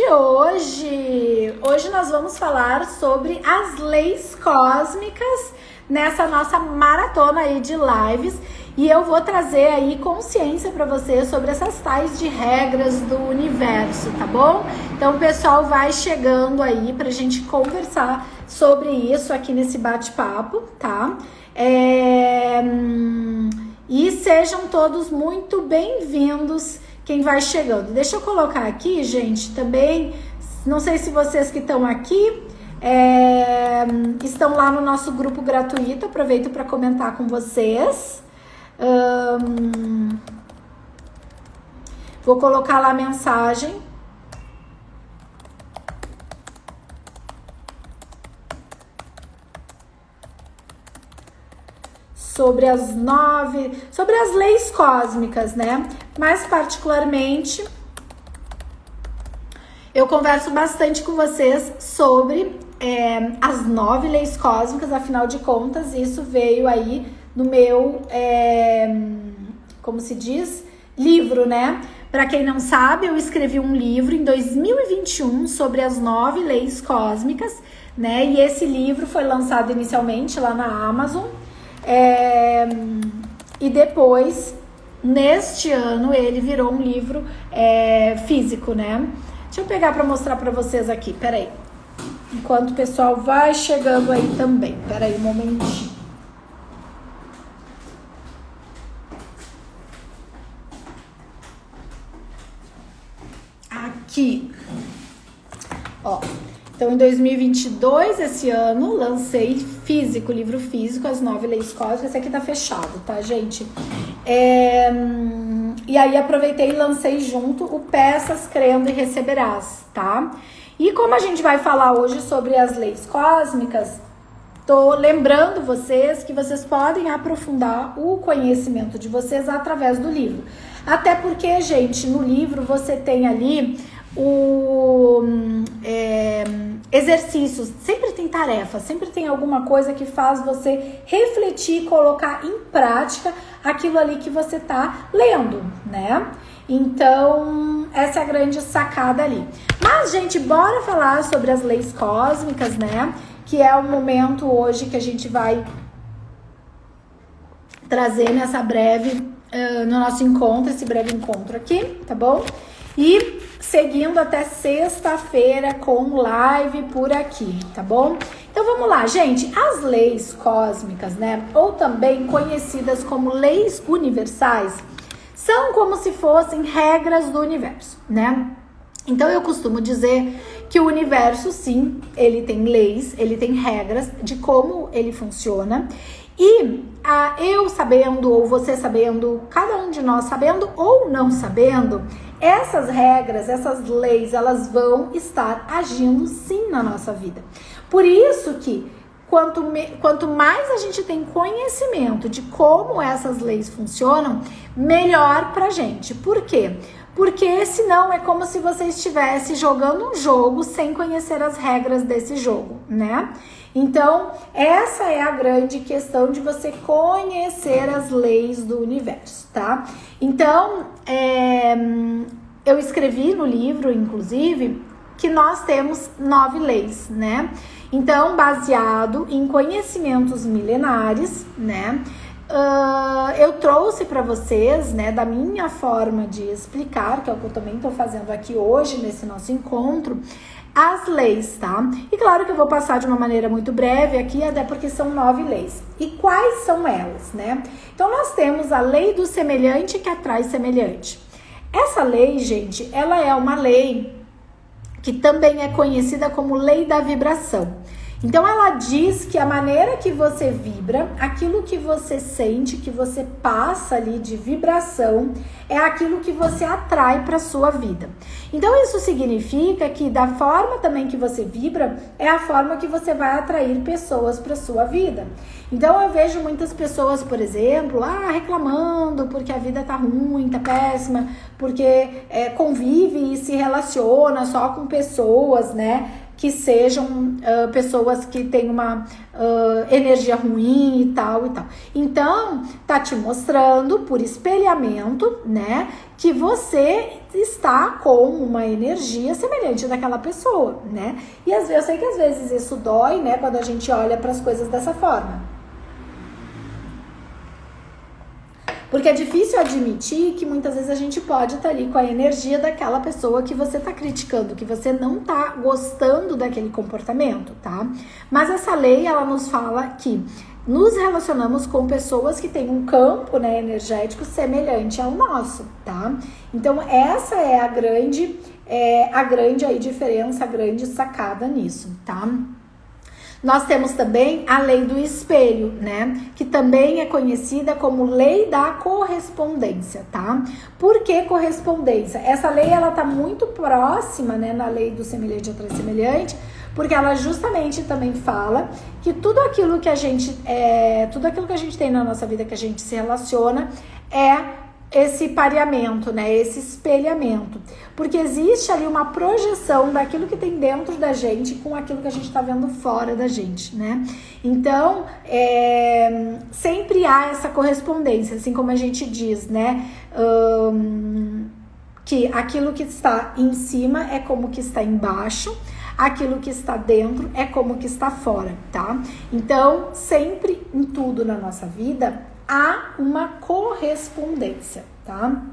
de hoje? Hoje nós vamos falar sobre as leis cósmicas nessa nossa maratona aí de lives e eu vou trazer aí consciência para você sobre essas tais de regras do universo, tá bom? Então o pessoal vai chegando aí pra gente conversar sobre isso aqui nesse bate-papo, tá? E sejam todos muito bem-vindos quem vai chegando. Deixa eu colocar aqui, gente, também, não sei se vocês que estão aqui estão lá no nosso grupo gratuito, aproveito para comentar com vocês. Vou colocar lá a mensagem. Sobre as leis cósmicas, né? Mais particularmente, eu converso bastante com vocês sobre as 9 leis cósmicas, afinal de contas, isso veio aí no meu, como se diz, livro, né? Para quem não sabe, eu escrevi um livro em 2021 sobre as 9 leis cósmicas, né? E esse livro foi lançado inicialmente lá na Amazon. E depois, neste ano, ele virou um livro físico, né? Deixa eu pegar para mostrar para vocês aqui, peraí. Enquanto o pessoal vai chegando aí também. Peraí um momentinho. Aqui. Ó. Então, em 2022, esse ano, lancei físico, livro físico, as 9 leis cósmicas. Esse aqui tá fechado, tá, gente? E aí, aproveitei e lancei junto o Peças, Crendo e Receberás, tá? E como a gente vai falar hoje sobre as leis cósmicas, tô lembrando vocês que vocês podem aprofundar o conhecimento de vocês através do livro. Até porque, gente, no livro você tem ali exercícios, sempre tem tarefas, sempre tem alguma coisa que faz você refletir, colocar em prática aquilo ali que você tá lendo, né? Então, essa é a grande sacada ali. Mas, gente, bora falar sobre as leis cósmicas, né? Que é o momento hoje que a gente vai trazer nessa breve, no nosso encontro, esse breve encontro aqui, tá bom? E seguindo até sexta-feira com live por aqui, tá bom? Então vamos lá, gente. As leis cósmicas, né? Ou também conhecidas como leis universais, são como se fossem regras do universo, né? Então eu costumo dizer que o universo, sim, ele tem leis, ele tem regras de como ele funciona. E eu sabendo, ou você sabendo, cada um de nós sabendo ou não sabendo, essas regras, essas leis, elas vão estar agindo sim na nossa vida. Por isso que quanto mais a gente tem conhecimento de como essas leis funcionam, melhor pra gente. Por quê? Porque senão é como se você estivesse jogando um jogo sem conhecer as regras desse jogo, né? Então, essa é a grande questão de você conhecer as leis do universo, tá? Então, eu escrevi no livro, inclusive, que nós temos 9 leis, né? Então, baseado em conhecimentos milenares, né? Eu trouxe para vocês, né, da minha forma de explicar, que é o que eu também estou fazendo aqui hoje, nesse nosso encontro, as leis, tá? E claro que eu vou passar de uma maneira muito breve aqui, até porque são 9 leis. E quais são elas, né? Então, nós temos a lei do semelhante que atrai semelhante. Essa lei, gente, ela é uma lei que também é conhecida como lei da vibração. Então, ela diz que a maneira que você vibra, aquilo que você sente, que você passa ali de vibração, é aquilo que você atrai para sua vida. Então, isso significa que da forma também que você vibra, é a forma que você vai atrair pessoas para sua vida. Então, eu vejo muitas pessoas, por exemplo, reclamando porque a vida tá ruim, tá péssima, porque convive e se relaciona só com pessoas, né? Que sejam pessoas que têm uma energia ruim e tal e tal. Então, tá te mostrando por espelhamento, né, que você está com uma energia semelhante daquela pessoa, né? E eu sei que às vezes isso dói, né, quando a gente olha para as coisas dessa forma. Porque é difícil admitir que muitas vezes a gente pode estar ali com a energia daquela pessoa que você está criticando, que você não está gostando daquele comportamento, tá? Mas essa lei, ela nos fala que nos relacionamos com pessoas que têm um campo, né, energético semelhante ao nosso, tá? Então essa é a grande aí diferença, a grande sacada nisso, tá? Nós temos também a lei do espelho, né? Que também é conhecida como lei da correspondência, tá? Por que correspondência? Essa lei, ela tá muito próxima, né, na lei do semelhante atrai semelhante, porque ela justamente também fala que tudo aquilo que a gente tem na nossa vida, que a gente se relaciona, é esse pareamento, né? Esse espelhamento. Porque existe ali uma projeção daquilo que tem dentro da gente com aquilo que a gente está vendo fora da gente, né? Então, sempre há essa correspondência, assim como a gente diz, né? Que aquilo que está em cima é como que está embaixo, aquilo que está dentro é como que está fora, tá? Então, sempre em tudo na nossa vida há uma correspondência, tá?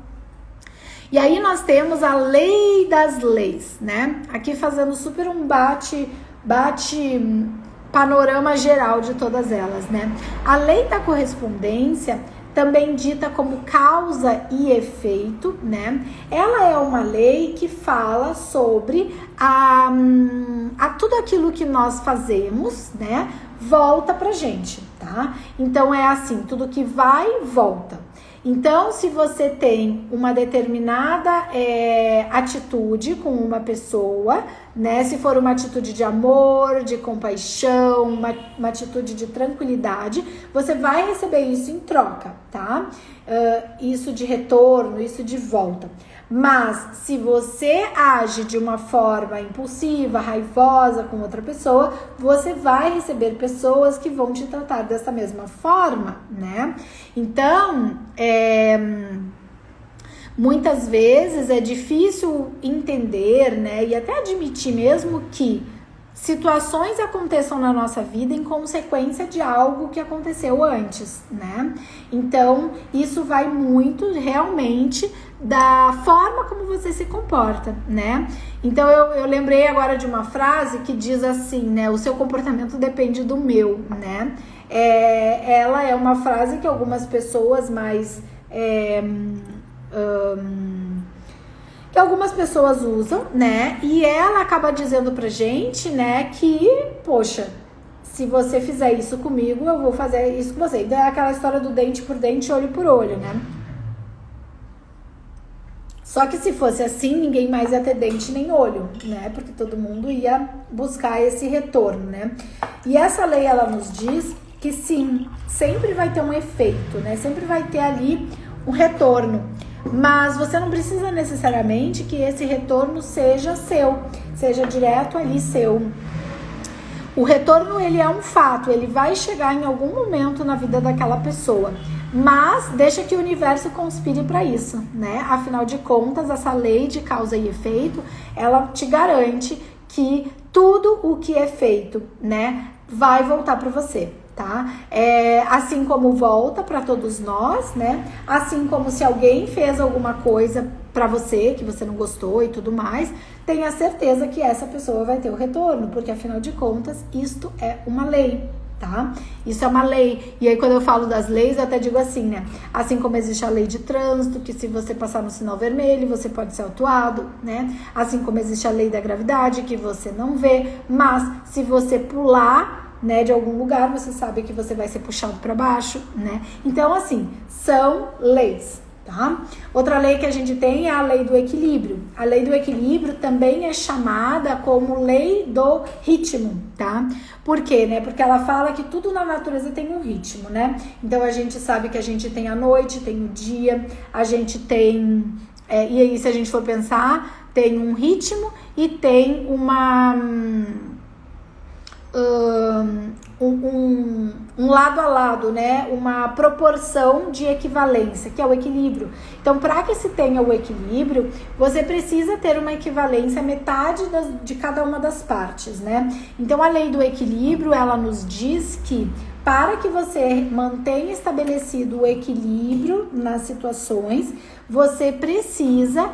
E aí nós temos a lei das leis, né? Aqui fazendo super um bate panorama geral de todas elas, né? A lei da correspondência, também dita como causa e efeito, né? Ela é uma lei que fala sobre a tudo aquilo que nós fazemos, né? Volta pra gente, tá? Então é assim, tudo que vai, volta. Então, se você tem uma determinada atitude com uma pessoa, né? Se for uma atitude de amor, de compaixão, uma atitude de tranquilidade, você vai receber isso em troca, tá? Isso de retorno, isso de volta. Mas se você age de uma forma impulsiva, raivosa com outra pessoa, você vai receber pessoas que vão te tratar dessa mesma forma, né? Então, muitas vezes é difícil entender, né? E até admitir mesmo que situações aconteçam na nossa vida em consequência de algo que aconteceu antes, né? Então, isso vai muito realmente da forma como você se comporta, né? Então, eu lembrei agora de uma frase que diz assim, né? O seu comportamento depende do meu, né? Ela é uma frase que algumas pessoas mais... que algumas pessoas usam, né? E ela acaba dizendo pra gente, né, que, poxa, se você fizer isso comigo, eu vou fazer isso com você. Então é aquela história do dente por dente, olho por olho, né? Só que se fosse assim, ninguém mais ia ter dente nem olho, né? Porque todo mundo ia buscar esse retorno, né? E essa lei, ela nos diz que sim, sempre vai ter um efeito, né? Sempre vai ter ali um retorno. Mas você não precisa necessariamente que esse retorno seja seu, seja direto ali seu. O retorno, ele é um fato, ele vai chegar em algum momento na vida daquela pessoa, mas deixa que o universo conspire para isso, né? Afinal de contas, essa lei de causa e efeito, ela te garante que tudo o que é feito, né, vai voltar para você. Tá? Assim como volta para todos nós, né? Assim como se alguém fez alguma coisa para você que você não gostou e tudo mais, tenha certeza que essa pessoa vai ter o retorno, porque afinal de contas, isto é uma lei, tá? Isso é uma lei. E aí quando eu falo das leis, eu até digo assim, né? Assim como existe a lei de trânsito, que se você passar no sinal vermelho, você pode ser autuado, né? Assim como existe a lei da gravidade, que você não vê, mas se você pular, né, de algum lugar, você sabe que você vai ser puxado para baixo, né? Então, assim, são leis, tá? Outra lei que a gente tem é a lei do equilíbrio. A lei do equilíbrio também é chamada como lei do ritmo, tá? Por quê, né? Porque ela fala que tudo na natureza tem um ritmo, né? Então, a gente sabe que a gente tem a noite, tem o dia, a gente tem... e aí, se a gente for pensar, tem um ritmo e tem uma... um lado a lado, né? Uma proporção de equivalência, que é o equilíbrio. Então, para que se tenha o equilíbrio, você precisa ter uma equivalência metade de cada uma das partes, né? Então, a lei do equilíbrio, ela nos diz que para que você mantenha estabelecido o equilíbrio nas situações, você precisa,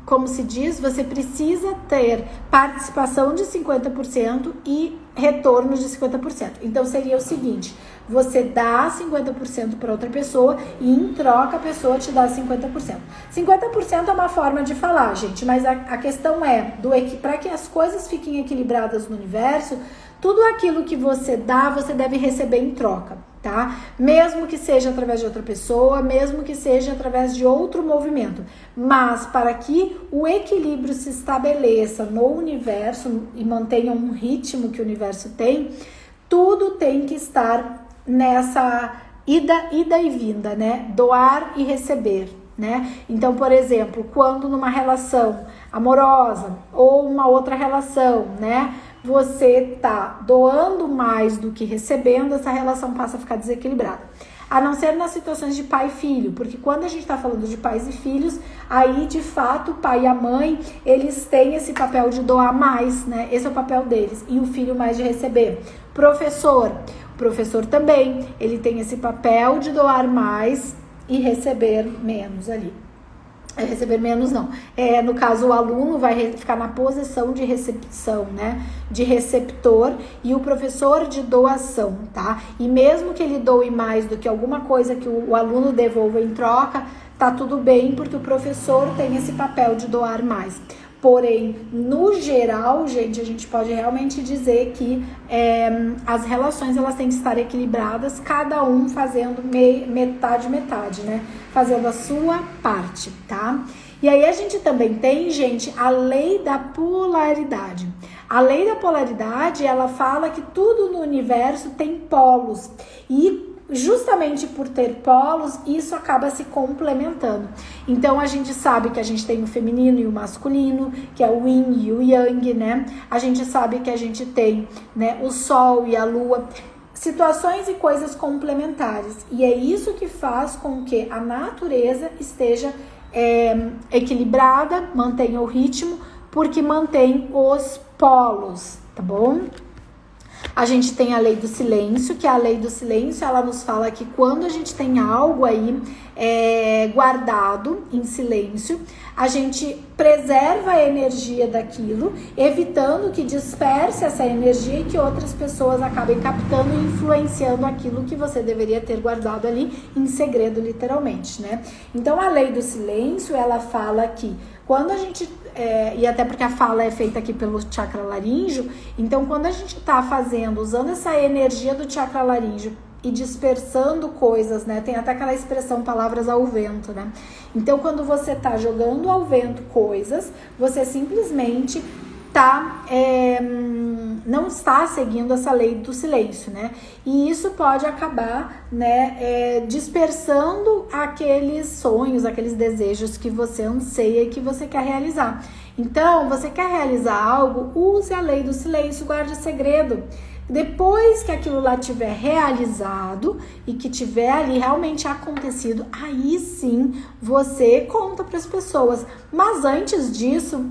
como se diz, você precisa ter participação de 50% e retorno de 50%. Então, seria o seguinte, você dá 50% para outra pessoa e em troca a pessoa te dá 50%. 50% é uma forma de falar, gente, mas a questão é, para que as coisas fiquem equilibradas no universo, tudo aquilo que você dá, você deve receber em troca, tá? Mesmo que seja através de outra pessoa, mesmo que seja através de outro movimento. Mas para que o equilíbrio se estabeleça no universo e mantenha um ritmo que o universo tem, tudo tem que estar nessa ida e vinda, né? Doar e receber, né? Então, por exemplo, quando numa relação amorosa ou uma outra relação, né? Você tá doando mais do que recebendo, essa relação passa a ficar desequilibrada. A não ser nas situações de pai e filho, porque quando a gente tá falando de pais e filhos, aí de fato o pai e a mãe, eles têm esse papel de doar mais, né? Esse é o papel deles, e o filho mais de receber. O professor também, ele tem esse papel de doar mais e receber menos ali. Receber menos não. No caso, o aluno vai ficar na posição de recepção, né? De receptor e o professor de doação, tá? E mesmo que ele doe mais do que alguma coisa que o aluno devolva em troca, tá tudo bem, porque o professor tem esse papel de doar mais. Porém, no geral, gente, a gente pode realmente dizer que as relações elas têm que estar equilibradas, cada um fazendo metade, né? Fazendo a sua parte, tá? E aí a gente também tem, gente, a lei da polaridade. A lei da polaridade, ela fala que tudo no universo tem polos e justamente por ter polos, isso acaba se complementando. Então, a gente sabe que a gente tem o feminino e o masculino, que é o yin e o yang, né? A gente sabe que a gente tem, né, o sol e a lua, situações e coisas complementares. E é isso que faz com que a natureza esteja equilibrada, mantenha o ritmo, porque mantém os polos, tá bom? A gente tem a lei do silêncio, que a lei do silêncio, ela nos fala que quando a gente tem algo aí guardado em silêncio, a gente preserva a energia daquilo, evitando que disperse essa energia e que outras pessoas acabem captando e influenciando aquilo que você deveria ter guardado ali em segredo, literalmente, né? Então, a lei do silêncio, ela fala que quando a gente, e até porque a fala é feita aqui pelo chakra laríngeo, então quando a gente tá usando essa energia do chakra laríngeo e dispersando coisas, né? Tem até aquela expressão palavras ao vento, né? Então quando você tá jogando ao vento coisas, você simplesmente não está seguindo essa lei do silêncio, né? E isso pode acabar, né, dispersando aqueles sonhos, aqueles desejos que você anseia e que você quer realizar. Então, você quer realizar algo, use a lei do silêncio, guarde segredo. Depois que aquilo lá tiver realizado e que tiver ali realmente acontecido, aí sim você conta para as pessoas. Mas antes disso,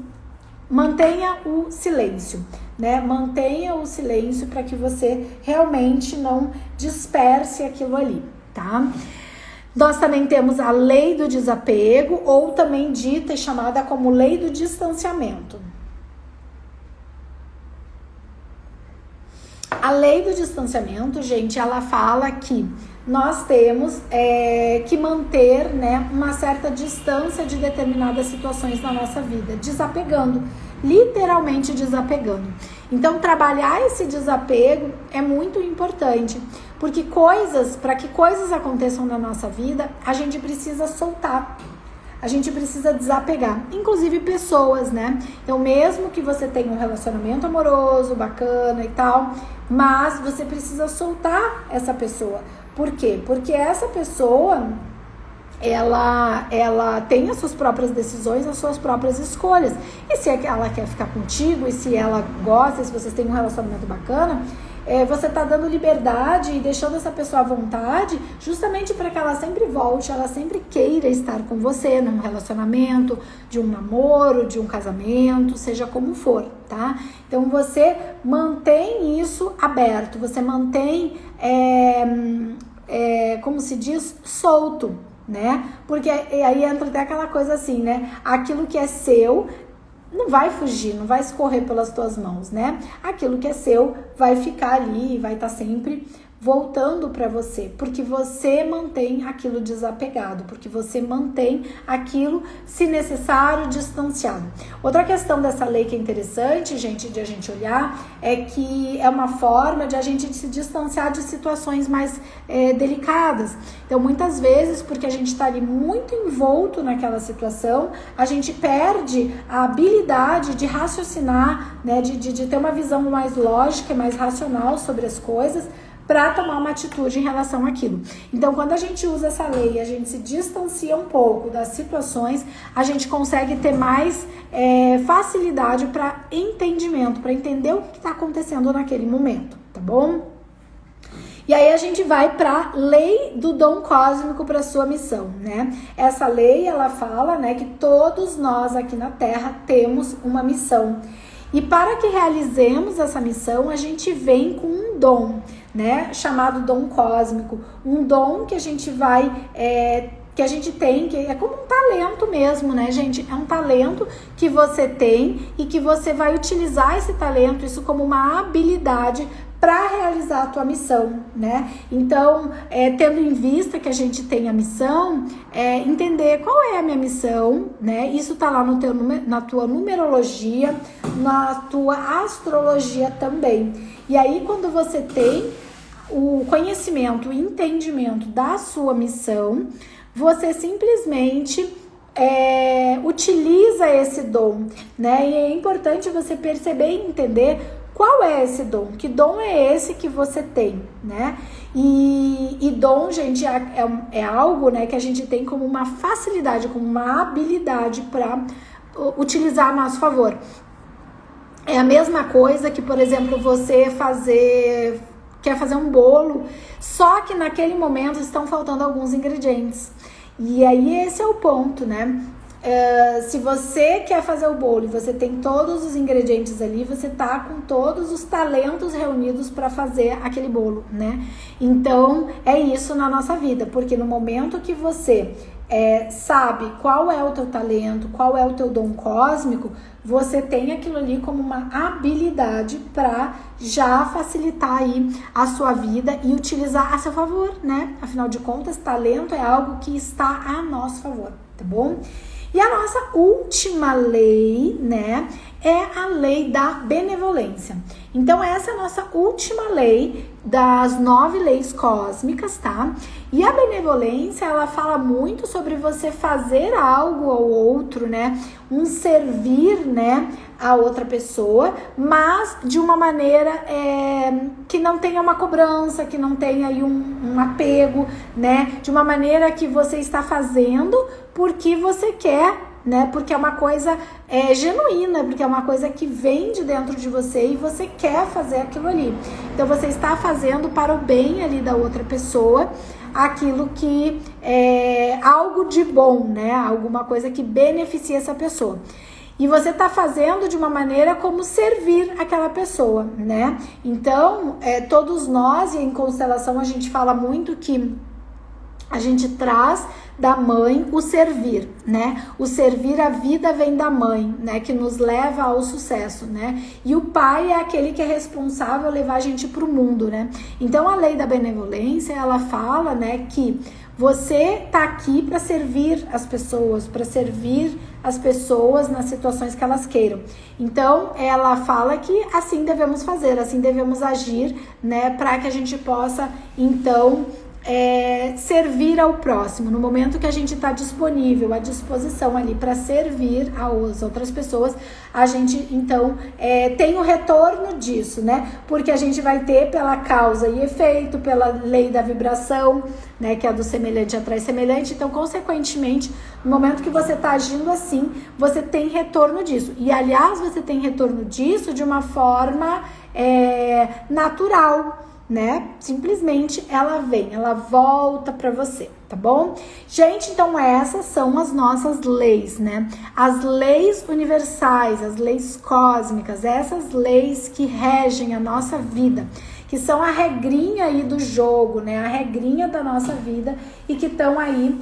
mantenha o silêncio, né? Mantenha o silêncio para que você realmente não disperse aquilo ali, tá? Nós também temos a lei do desapego, ou também dita e chamada como lei do distanciamento. A lei do distanciamento, gente, ela fala que nós temos que manter, né, uma certa distância de determinadas situações na nossa vida, desapegando, literalmente desapegando. Então, trabalhar esse desapego é muito importante, porque para que coisas aconteçam na nossa vida, a gente precisa soltar. A gente precisa desapegar, inclusive pessoas, né? Então, mesmo que você tenha um relacionamento amoroso, bacana e tal, mas você precisa soltar essa pessoa. Por quê? Porque essa pessoa, ela tem as suas próprias decisões, as suas próprias escolhas. E se ela quer ficar contigo, e se ela gosta, se vocês têm um relacionamento bacana, você tá dando liberdade e deixando essa pessoa à vontade, justamente para que ela sempre volte, ela sempre queira estar com você num relacionamento, de um namoro, de um casamento, seja como for, tá? Então você mantém isso aberto, você mantém, como se diz, solto, né? Porque aí entra até aquela coisa assim, né? Aquilo que é seu não vai fugir, não vai escorrer pelas tuas mãos, né? Aquilo que é seu vai ficar ali, vai estar sempre voltando para você, porque você mantém aquilo desapegado, porque você mantém aquilo, se necessário, distanciado. Outra questão dessa lei que é interessante, gente, de a gente olhar, é que é uma forma de a gente se distanciar de situações mais delicadas. Então, muitas vezes, porque a gente está ali muito envolto naquela situação, a gente perde a habilidade de raciocinar, né, de ter uma visão mais lógica e mais racional sobre as coisas, para tomar uma atitude em relação àquilo. Então, quando a gente usa essa lei, a gente se distancia um pouco das situações, a gente consegue ter mais facilidade para entendimento, para entender o que está acontecendo naquele momento, tá bom? E aí a gente vai para a lei do dom cósmico para sua missão, né? Essa lei, ela fala, né, que todos nós aqui na Terra temos uma missão. E para que realizemos essa missão, a gente vem com um dom, né, chamado dom cósmico, um dom que a gente vai, que a gente tem, que é como um talento mesmo, né, gente? É um talento que você tem e que você vai utilizar esse talento, isso como uma habilidade para realizar a tua missão, né? Então, tendo em vista que a gente tem a missão, entender qual é a minha missão, né? Isso tá lá na tua numerologia, na tua astrologia também. E aí, quando você tem o conhecimento, o entendimento da sua missão, você simplesmente utiliza esse dom, né? E é importante você perceber e entender qual é esse dom, que dom é esse que você tem, né? E dom, gente, é algo, né, que a gente tem como uma facilidade, como uma habilidade para utilizar a nosso favor. É a mesma coisa que, por exemplo, você quer fazer um bolo, só que naquele momento estão faltando alguns ingredientes. E aí esse é o ponto, né? Se você quer fazer o bolo e você tem todos os ingredientes ali, você tá com todos os talentos reunidos para fazer aquele bolo, né? Então, é isso na nossa vida, porque no momento que você sabe qual é o teu talento, qual é o teu dom cósmico, você tem aquilo ali como uma habilidade para já facilitar aí a sua vida e utilizar a seu favor, né? Afinal de contas, talento é algo que está a nosso favor, tá bom? E a nossa última lei, né, é a lei da benevolência. Então, essa é a nossa última lei das 9 leis cósmicas, tá? E a benevolência, ela fala muito sobre você fazer algo ao outro, né? Um servir, né, a outra pessoa, mas de uma maneira que não tenha uma cobrança, que não tenha aí um apego, né? De uma maneira que você está fazendo porque você quer, né? Porque é uma coisa genuína, porque é uma coisa que vem de dentro de você e você quer fazer aquilo ali. Então você está fazendo para o bem ali da outra pessoa, aquilo que é algo de bom, né? Alguma coisa que beneficia essa pessoa. E você está fazendo de uma maneira como servir aquela pessoa, né? Então, todos nós, e em constelação a gente fala muito que a gente traz da mãe o servir, né? O servir, a vida vem da mãe, né? Que nos leva ao sucesso, né? E o pai é aquele que é responsável a levar a gente para o mundo, né? Então, a lei da benevolência, ela fala, né, que você tá aqui para servir as pessoas, nas situações que elas queiram. Então, ela fala que assim devemos fazer, assim devemos agir, né? Para que a gente possa, então, servir ao próximo, no momento que a gente está disponível, à disposição ali para servir às outras pessoas, a gente então tem o retorno disso, né? Porque a gente vai ter pela causa e efeito, pela lei da vibração, né? Que é a do semelhante atrai semelhante. Então, consequentemente, no momento que você está agindo assim, você tem retorno disso. E, aliás, você tem retorno disso de uma forma natural, né? Simplesmente ela vem, ela volta para você, tá bom? Gente, então essas são as nossas leis, né? As leis universais, as leis cósmicas, essas leis que regem a nossa vida, que são a regrinha aí do jogo, né? A regrinha da nossa vida e que estão aí,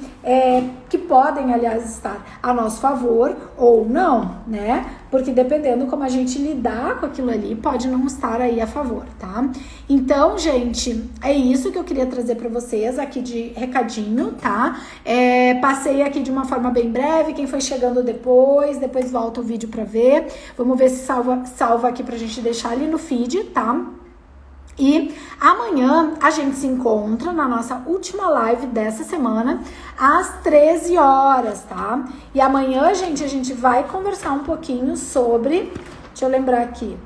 que podem, aliás, estar a nosso favor ou não, né? Porque dependendo como a gente lidar com aquilo ali, pode não estar aí a favor, tá? Então, gente, é isso que eu queria trazer para vocês aqui de recadinho, tá? Passei aqui de uma forma bem breve, quem foi chegando depois volta o vídeo para ver. Vamos ver se salva aqui pra gente deixar ali no feed, tá? E amanhã a gente se encontra na nossa última live dessa semana, às 13 horas, tá? E amanhã, gente, a gente vai conversar um pouquinho sobre, deixa eu lembrar aqui,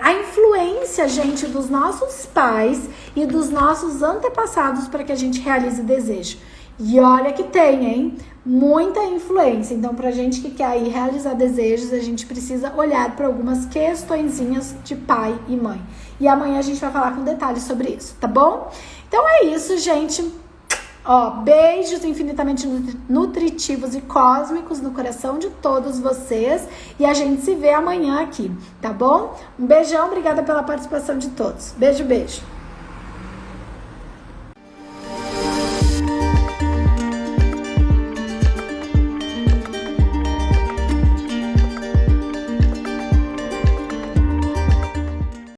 a influência, gente, dos nossos pais e dos nossos antepassados para que a gente realize desejo. E olha que tem, hein? Muita influência. Então, pra gente que quer aí realizar desejos, a gente precisa olhar para algumas questõezinhas de pai e mãe. E amanhã a gente vai falar com detalhes sobre isso, tá bom? Então é isso, gente. Ó, beijos infinitamente nutritivos e cósmicos no coração de todos vocês. E a gente se vê amanhã aqui, tá bom? Um beijão, obrigada pela participação de todos. Beijo, beijo.